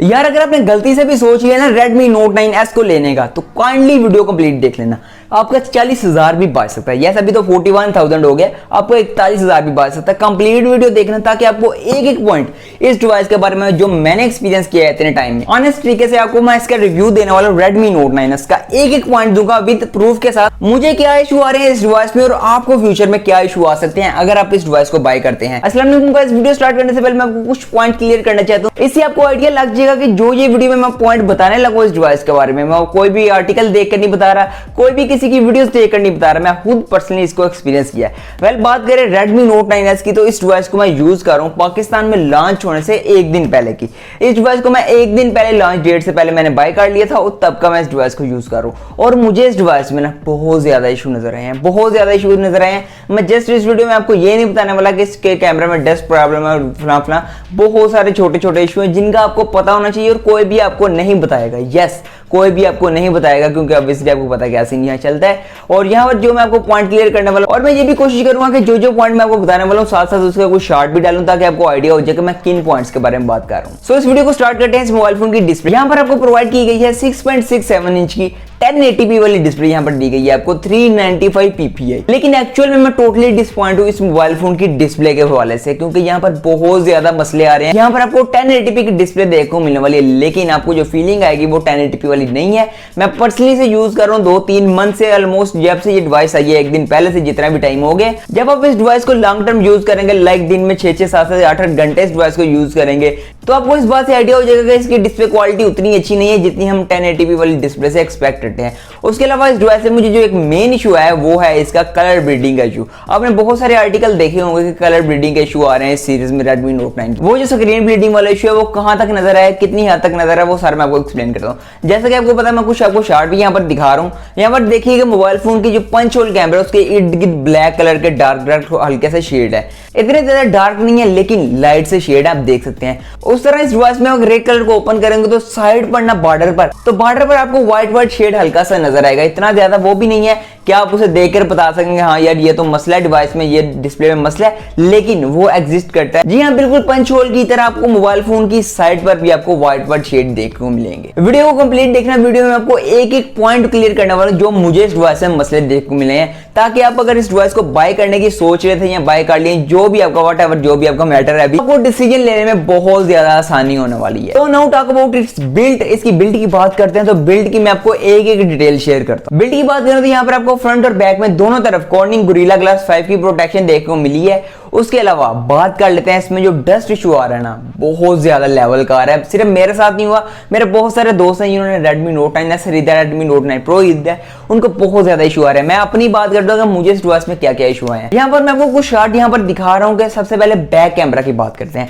यार अगर आपने गलती से भी सोच लिया ना Redmi Note 9S को लेने का, तो काइंडली वीडियो कंप्लीट देख लेना। आपका 40,000 भी बच सकता है। यस, अभी तो 41,000 हो गया, आपको 41,000 भी बच सकता है। कंप्लीट वीडियो देखना ताकि आपको एक एक पॉइंट इस डिवाइस के बारे में जो मैंने एक्सपीरियंस किया है इतने टाइम में, ऑनेस्ट तरीके से आपको मैं इसका रिव्यू देने वाला हूँ। Redmi Note 9S का एक एक पॉइंट दूंगा विद प्रूफ के साथ, मुझे क्या इशू आ रहे हैं इस डिवाइस में और आपको फ्यूचर में क्या इशू आ सकते हैं अगर आप इस डिवाइस को बाय करते हैं। अस्सलाम वालेकुम गाइस, वीडियो स्टार्ट करने से पहले मैं आपको कुछ पॉइंट क्लियर करना चाहता हूँ। इससे आपको आइडिया लग जाएगा कि जो ये वीडियो में मैं पॉइंट बताने लगूँ इस डिवाइस के बारे में, मैं कोई भी आर्टिकल देखकर नहीं बता रहा, कोई भी किसी की वीडियोस देखकर नहीं बता रहा, मैं खुद पर्सनली इसको एक्सपीरियंस किया है। बात करें Redmi Note 9S की, तो इस डिवाइस को मैं यूज कर रहा हूँ पाकिस्तान में लॉन्च होने से एक दिन पहले की। इस डिवाइस को मैं एक दिन पहले लॉन्च डेट से पहले मैंने बाय कर लिया था और तब का मैं इस डिवाइस को यूज कर रहा हूँ। और मुझे इस डिवाइस में ना बहुत ज्यादा इशू नजर आए हैं, बहुत ज्यादा इशू नजर आए हैं। मैं जस्ट इस वीडियो में आपको ये नहीं बताने वाला कि इसके कैमरा में डस्ट प्रॉब्लम है, फला बहुत सारे छोटे छोटे इशू हैं जिनका आपको पता होना चाहिए और कोई भी आपको नहीं बताएगा। यस, कोई भी आपको नहीं बताएगा क्योंकि ऑब्वियसली आपको पता क्या सीन यहाँ चलता है। और यहाँ पर जो मैं आपको पॉइंट क्लियर करने वाला हूँ, और मैं ये भी कोशिश करूंगा कि जो जो पॉइंट मैं आपको बताने वाला हूँ साथ साथ उसका कुछ शॉर्ट भी डालूं ताकि आपको आइडिया हो जाए कि मैं किन पॉइंट्स के बारे में बात कर रहा हूँ। सो इस वीडियो को स्टार्ट करते हैं। इस मोबाइल फोन की डिस्प्ले यहाँ पर आपको प्रोवाइड की गई है 6.67 इंच की 1080p वाली डिस्प्ले यहाँ पर दी गई है आपको 395 ppi। लेकिन एक्चुअल में मैं टोटली डिसपॉइंट हूँ इस मोबाइल फोन की डिस्प्ले के हवाले से, क्योंकि यहाँ पर बहुत ज्यादा मसले आ रहे हैं। यहाँ पर आपको 1080p की डिस्प्ले देखने को मिलने वाली है, लेकिन आपको जो फीलिंग आएगी वो 1080p वाली नहीं है। मैं पर्सनली से यूज कर रहा हूँ 2-3 मंथ से ऑलमोस्ट, जब से ये डिवाइस आई है एक दिन पहले से जितना भी टाइम हो गया। जब आप इस डिवाइस को लॉन्ग टर्म यूज करेंगे, लाइक दिन में 6-6, 7-7, 8-8 घंटे इस डिवाइस को यूज करेंगे, तो आपको इस बात से आइडिया हो जाएगा कि इसकी डिस्प्ले क्वालिटी उतनी अच्छी नहीं है जितनी हम 1080p वाली डिस्प्ले से एक्सपेक्ट करते हैं। उसके अलावा इस डिवाइस से मुझे जो एक मेन इशू है वो है इसका कलर ब्रीडिंग का इशू। आपने बहुत सारे आर्टिकल देखे होंगे कि कलर ब्रीडिंग के इशू आ रहे हैं इस सीरीज में Redmi Note 9। वो जो स्क्रीन ब्रीडिंग वाला इशू है वो कहां तक नजर आया, कितनी हद तक नजर आया, वो सारा मैं आपको एक्सप्लेन करता हूं। जैसा कि आपको पता है, मैं कुछ आपको शार्ट भी यहाँ पर दिखा रहा हूँ। यहाँ पर देखिएगा मोबाइल फोन की जो पंच होल कैमरा उसके इर्द गिर्द ब्लैक कलर के डार्क हल्के से शेड है, इतने ज्यादा डार्क नहीं है लेकिन लाइट से शेड आप देख सकते हैं। उस तरह इस डिवाइस में अगर रेड कलर को ओपन करेंगे तो साइड पर ना बॉर्डर पर आपको व्हाइट शेड हल्का सा नजर आएगा, इतना ज्यादा वो भी नहीं है कि आप उसे देखकर बता सकेंगे हाँ यार ये तो मसला है डिवाइस में, ये डिस्प्ले में मसला है, लेकिन वो एग्जिस्ट करता है। जी हाँ, बिल्कुल पंच होल की तरह आपको मोबाइल फोन की साइड पर भी आपको व्हाइट शेड देखने को मिलेंगे। वीडियो को कंप्लीट देखना, वीडियो में आपको एक एक पॉइंट क्लियर करने वाला जो मुझे इस डिवाइस में मसले देखने को मिले हैं, ताकि आप अगर इस डिवाइस को बाय करने की सोच रहे थे या बाय कर लिए, जो भी आपका व्हाटएवर जो भी आपका मैटर है, अभी आपको डिसीजन लेने में बहुत ज्यादा आसानी होने वाली है। तो now talk about it's build. इसकी बिल्ड की बात करते हैं तो बिल्ड की मैं आपको एक एक डिटेल शेयर करता हूं। बिल्ड की बात करें तो यहाँ पर आपको फ्रंट और बैक में दोनों तरफ कॉर्निंग गोरिल्ला ग्लास 5 की प्रोटेक्शन देखने को मिली है। उसके अलावा बात कर लेते हैं इसमें जो डस्ट इशू आ रहा है ना, बहुत ज्यादा लेवल का आ रहा है। सिर्फ मेरे साथ नहीं हुआ, मेरे बहुत सारे दोस्त हैं जिन्होंने Redmi Note 9S खरीदा, Redmi Note 9 Pro खरीदा है, उनको बहुत ज्यादा इशू आ रहा है। मैं अपनी बात करता हूँ कि मुझे इस डिवाइस में क्या क्या इशू आए हैं। यहाँ पर मैं आपको कुछ शॉट यहाँ पर दिखा रहा हूँ कि सबसे पहले बैक कैमरा की बात करते हैं।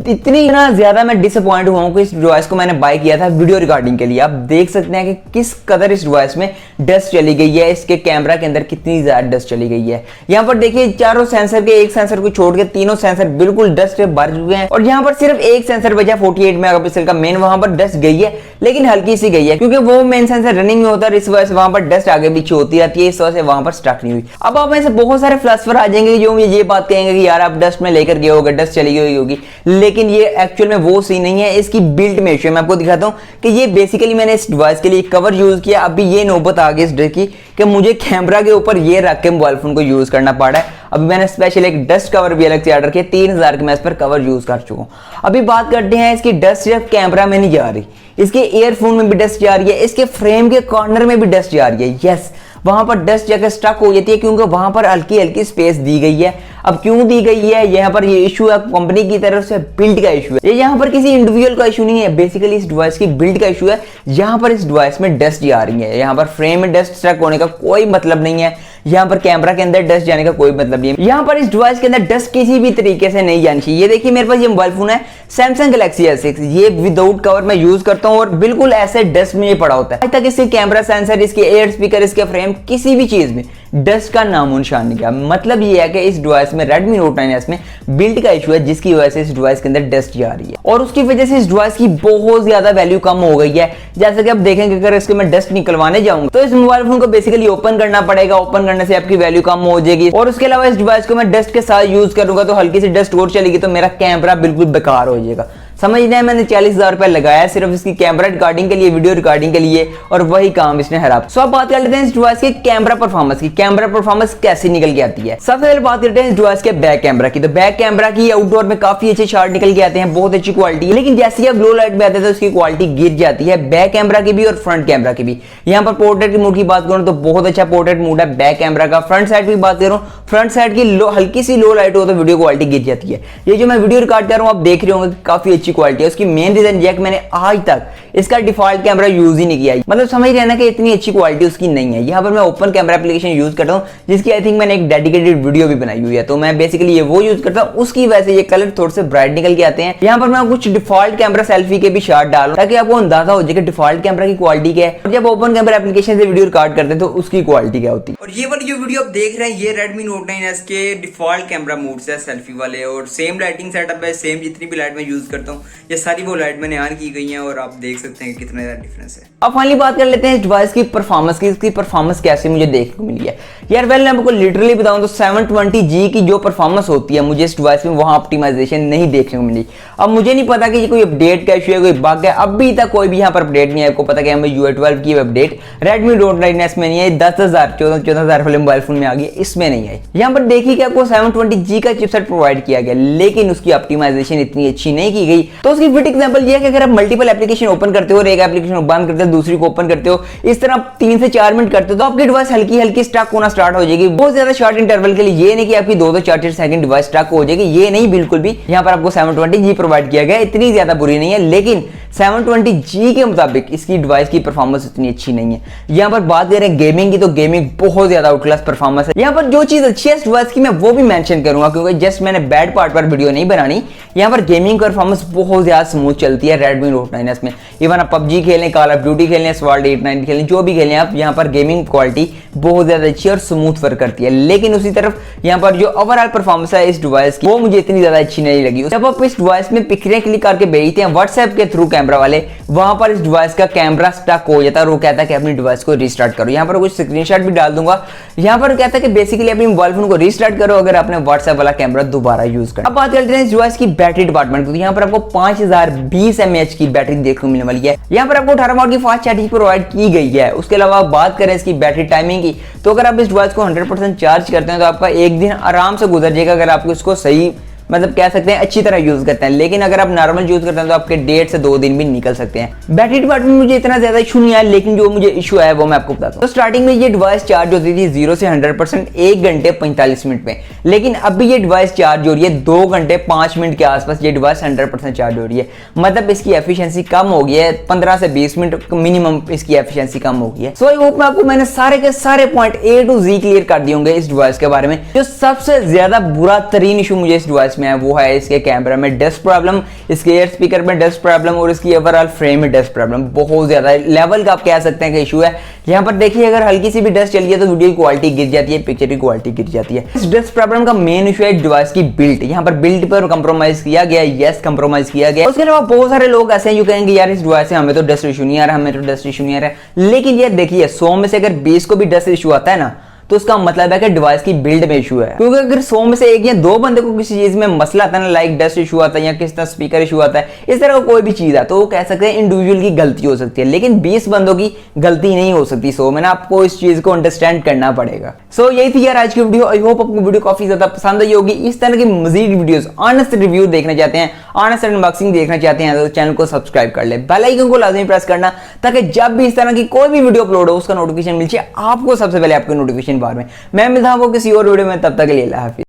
इतनी ना ज्यादा मैं डिसअपॉइंट हुआ हूँ कि इस डिवाइस को मैंने बाय किया था वीडियो रिकॉर्डिंग के लिए। आप देख सकते हैं कि किस कदर इस डिवाइस में डस्ट चली गई है, इसके कैमरा के अंदर कितनी ज्यादा डस्ट चली गई है। यहाँ पर देखिए चारों सेंसर के, एक सेंसर को छोड़ के तीनों सेंसर बिल्कुल डस्ट से भर चुके हैं। और यहाँ पर सिर्फ एक सेंसर बचा 48 मेगापिक्सल का मेन, वहां पर डस्ट गई है लेकिन हल्की सी गई है, क्योंकि वो मेन सेंसर रनिंग में होता है, इस वजह से वहां पर डस्ट आगे पीछे होती रहती है, इस वजह से वहां पर स्टक नहीं हुई। अब आप में से बहुत सारे फिलोसोफर आ जाएंगे जो ये बात कहेंगे कि यार आप डस्ट में लेकर गए होगे, डस्ट चली गई होगी, लेकिन ये एक्चुअल में वो सीन नहीं है। इसकी बिल्ड में इशू मैं आपको दिखाता हूँ कि ये बेसिकली मैंने इस डिवाइस के लिए कवर यूज किया। अभी ये नौबत आ गई इस डर की कि मुझे कैमरा के ऊपर ये रख के मोबाइल फोन को यूज करना पड़ा है। अभी मैंने स्पेशल एक डस्ट कवर भी अलग से ऑर्डर किया, 3000 के मैं इस पर कवर यूज कर चुका हूँ। अभी बात करते हैं इसकी डस्ट सिर्फ कैमरा में नहीं जा रही, इसके ईयरफोन में भी डस्ट जा रही है, इसके फ्रेम के कॉर्नर में भी डस्ट जा रही है। यस, वहां पर डस्ट जाकर स्टक हो जाती है क्योंकि वहां पर हल्की हल्की स्पेस दी गई है। अब क्यों दी गई है, यहाँ पर ये इशू है कंपनी की तरफ से, बिल्ड का इशू है। ये यहाँ पर किसी इंडिविजुअल का इशू नहीं है, बेसिकली इस डिवाइस की बिल्ड का इशू है। यहाँ पर इस डिवाइस में डस्ट जा रही है, यहाँ पर फ्रेम में डस्ट स्टक होने का कोई मतलब नहीं है, यहाँ पर कैमरा के अंदर डस्ट जाने का कोई मतलब नहीं है। यहाँ पर इस डिवाइस के अंदर डस्ट किसी भी तरीके से नहीं जानी चाहिए। ये देखिए मेरे पास ये मोबाइल फोन है Samsung Galaxy S6, ये विदाउट कवर मैं यूज करता हूँ और बिल्कुल ऐसे डस्ट में पड़ा होता है। आज तक इसके कैमरा सेंसर, इसके एयर स्पीकर, इसके फ्रेम, किसी भी चीज में डस्ट का नामो निशान नहीं गया। मतलब ये है कि इस डिवाइस में Redmi Note 9S में बिल्ड का इशू है, जिसकी वजह से इस डिवाइस के अंदर डस्ट जा रही है और उसकी वजह से इस डिवाइस की बहुत ज्यादा वैल्यू कम हो गई है। जैसे कि आप देखेंगे अगर इसके मैं डस्ट निकलवाने जाऊंगा तो इस मोबाइल फोन को बेसिकली ओपन करना पड़ेगा, ओपन करने से आपकी वैल्यू कम हो जाएगी। और उसके अलावा इस डिवाइस को मैं डस्ट के साथ यूज करूंगा तो हल्की सी डस्ट और चलेगी तो मेरा कैमरा बिल्कुल बेकार हो जाएगा। समझना है, मैंने 40,000 रुपए लगाया सिर्फ इसकी कैमरा रिकॉर्डिंग के लिए, वीडियो रिकॉर्डिंग के लिए, और वही काम इसने हरा। सो अब बात कर लेते हैं इस डिवाइस के कैमरा परफॉर्मेंस की। कैमरा परफॉर्मेंस कैसे निकल के आती है। सबसे पहले बात करते हैं इस डिवाइस के बैक कैमरा की। तो बैक कैमरा की आउटडोर में काफी अच्छे शॉट निकल के आते हैं, बहुत अच्छी क्वालिटी है, लेकिन जैसे ही आप लो लाइट में आते हैं तो उसकी क्वालिटी गिर जाती है, बैक कैमरा की भी और फ्रंट कैमरा की भी। यहाँ पर पोर्ट्रेट की मोड की बात करूं तो बहुत अच्छा पोर्ट्रेट मोड है बैक कैमरा का। फ्रंट साइड की बात करूं, फ्रंट साइड की हल्की सी लो लाइट हो तो वीडियो क्वालिटी गिर जाती है। ये जो मैं वीडियो रिकॉर्ड कर रहा हूं आप देख रहे होंगे काफी अच्छी क्वालिटी है। उसकी मेन रीजन ये है कि मैंने आज तक इसका डिफॉल्ट कैमरा यूज ही नहीं किया, मतलब समझ रहे हैं ना कि इतनी अच्छी क्वालिटी उसकी नहीं है। यहाँ पर मैं ओपन कैमरा एप्लीकेशन यूज करता हूँ, जिसकी आई थिंक मैंने एक डेडिकेटेड वीडियो भी बनाई हुई है। तो मैं बेसिकली ये वो यूज करता हूँ, उसकी वजह से ये कलर थोड़े से ब्राइट निकल के आते हैं। यहाँ पर मैं कुछ डिफॉल्ट कैमरा सेल्फी के भी शॉट डालूं ताकि आपको अंदाजा हो जाए कि डिफॉल्ट कैमरा की क्वालिटी क्या है, और जब ओपन कैमरा एप्लीकेशन से वीडियो रिकॉर्ड करते हैं तो उसकी क्वालिटी क्या होती है। और ये वाली जो वीडियो आप देख रहे हैं ये Redmi Note 9S के डिफॉल्ट कैमरा मोड से सेल्फी वाले, और सेम लाइटिंग सेटअप है, सेम जितनी भी लाइट मैं यूज करता हूँ ये सारी वो लाइट मैंने ऑन की गई है, और आप देख सकते हैं कितना ज्यादा डिफरेंस है। अब फाइनली बात कर लेते हैं इस डिवाइस की परफॉर्मेंस की। इसकी परफॉर्मेंस कैसे मुझे देखने को मिली है यार। वेल मैं आपको लिटरली बताऊं तो 720G की जो परफॉर्मेंस होती है मुझे इस डिवाइस में वहां ऑप्टिमाइजेशन नहीं देखने को मिली। अब मुझे नहीं पता कि ये कोई अपडेट का इशू है, कोई बग है, अभी तक कोई भी यहाँ पर अपडेट नहीं है। आपको पता है UI 12 की अपडेट Redmi Note 9S में नहीं है, 10,000 14,000 वाले मोबाइल फोन में आ गई, इसमें नहीं है। यहाँ पर देखिए कि आपको 720G का चिपसेट प्रोवाइड किया गया, लेकिन उसकी ऑप्टिमाइजेशन इतनी अच्छी नहीं की गई। तो उसकी फिट एग्जांपल ये है कि अगर आप मल्टीपल एप्लीकेशन ओपन करते हो और एक एप्लीकेशन बंद करते हो दूसरी को ओपन करते हो, इस तरह 3 से 4 मिनट करते हो तो आपकी डिवाइस हल्की हल्की स्टक होना स्टार्ट हो जाएगी। बहुत ज्यादा शॉर्ट इंटरवल के लिए, ये नहीं कि आपकी 2 से 4 सेकंड डिवाइस स्टक हो जाएगी, ये नहीं, बिल्कुल भी। यहाँ पर आपको 720G प्रोवाइड किया गया, इतनी ज्यादा बुरी नहीं है, लेकिन 720G के मुताबिक इसकी डिवाइस की परफॉर्मेंस इतनी अच्छी नहीं है। यहाँ पर बात करें गेमिंग की तो गेमिंग बहुत ज्यादा आउट क्लास परफॉर्मेंस है। यहाँ पर जो चीज अच्छी है इस डिवाइस की मैं वो भी मेंशन करूंगा, क्योंकि जस्ट मैंने बैड पार्ट पर वीडियो नहीं बनानी। यहाँ पर गेमिंग परफॉर्मेंस बहुत ज्यादा स्मूथ चलती है Redmi Note 9S में। इवन आप PUBG खेलें, कॉल ऑफ ड्यूटी खेलें, SWORD 8-9 खेलें, जो भी खेलें आप, यहाँ पर गेमिंग क्वालिटी बहुत ज्यादा अच्छी और स्मूथ वर्क करती है। लेकिन उसी तरफ यहाँ पर जो ओवरऑल परफॉर्मेंस है इस डिवाइस की वो मुझे इतनी ज्यादा अच्छी नहीं लगी। जब आप इस डिवाइस में पिक्चरें क्लिक करके भेजते हैं व्हाट्सएप के थ्रू कैमरा वाले, वहां पर इस डिवाइस का कैमरा स्टक हो जाता है और वो कहता है कि अपनी डिवाइस को रिस्टार्ट करो। यहाँ पर कुछ स्क्रीनशॉट भी डाल दूंगा। यहाँ पर कहता है कि बेसिकली अपनी मोबाइल फोन को रिस्टार्ट करो अगर आपने व्हाट्सएप वाला कैमरा दोबारा यूज करा। अब बात करते हैं इस डिवाइस की बैटरी डिपार्टमेंट की। यहाँ पर आपको 5020 mAh की बैटरी देखने को मिलने वाली है। यहाँ पर आपको 18 वाट की फास्ट चार्जिंग प्रोवाइड की गई है। उसके अलावा बात करें इसकी बैटरी टाइमिंग की, तो अगर आप इस डिवाइस को 100% चार्ज करते हैं तो आपका एक दिन आराम से गुजर जाएगा, अगर आपको इसको सही मतलब कह सकते हैं अच्छी तरह यूज करते हैं। लेकिन अगर आप नॉर्मल यूज करते हैं तो आपके 1.5 से 2 दिन भी निकल सकते हैं। बैटरी डिपार्टमेंट में मुझे इतना ज्यादा इशू नहीं आया, लेकिन जो मुझे इशू है वो मैं आपको बताता हूं। तो स्टार्टिंग में ये डिवाइस चार्ज होती थी 0 से 100% 1 घंटे 45 मिनट में, लेकिन अभी ये डिवाइस चार्ज हो रही है 2 घंटे 5 मिनट के आसपास। ये डिवाइस 100% चार्ज हो रही है, मतलब इसकी एफिशिएंसी कम हो गई है, 15 से 20 मिनट मिनिमम इसकी एफिशिएंसी कम हो गई है। सो आई होप मैंने सारे के सारे point A to Z clear कर दिए होंगे इस डिवाइस के बारे में। जो सबसे ज्यादा बुरा तरीन इशू मुझे इस डिवाइस में है वो है इसके कैमरा में डस्ट प्रॉब्लम, इसके एयर स्पीकर में डस्ट प्रॉब्लम, और इसकी ओवरऑल फ्रेम में डस्ट प्रॉब्लम। बहुत ज्यादा लेवल का आप कह सकते हैं कि इशू है। यहाँ पर देखिए अगर हल्की सी भी डस्ट चली है तो वीडियो की क्वालिटी गिर जाती है, पिक्चर की क्वालिटी गिर जाती है। इस डस्ट प्रॉब्लम का मेन इशू है डिवाइस की बिल्ड। यहाँ पर बिल्ड पर कंप्रोमाइज किया गया, यस कंप्रोमाइज किया गया। उसके अलावा बहुत सारे लोग ऐसे हैं जो कहेंगे यार इस डिवाइस से हमें तो डस्ट इशू नहीं आ रहा, हमें तो डस्ट इशू नहीं आ रहा। लेकिन ये देखिए 100 में से अगर 20 को भी डस्ट इशू आता है ना, तो उसका मतलब है कि डिवाइस की बिल्ड में इशू है। क्योंकि अगर 100 में से 1 या 2 बंदे को किसी चीज में मसला आता है ना, लाइक डस्ट इशू आता है या किस तरह स्पीकर इशू आता है, इस तरह का कोई भी चीज है, तो वो कह सकते हैं इंडिविजुअल की गलती हो सकती है। लेकिन 20 बंदों की गलती नहीं हो सकती 100 में ना, आपको इस चीज को अंडरस्टैंड करना पड़ेगा। सो यही थी यार आज की वीडियो। आई होप आपको वीडियो काफी ज्यादा पसंद आई होगी। इस तरह की मजीद वीडियोस, ऑनेस्ट रिव्यू देखना चाहते हैं, ऑनेस्ट अनबॉक्सिंग देखना चाहते हैं तो चैनल को सब्सक्राइब कर ले, बेल आइकन को लाजमी प्रेस करना, ताकि जब भी इस तरह की कोई भी वीडियो अपलोड हो उसका नोटिफिकेशन मिल जाए आपको सबसे पहले आपके नोटिफिकेशन बार में। मैं मिलता हूं किसी और वीडियो में, तब तक के लिए अल्लाह हाफिज़।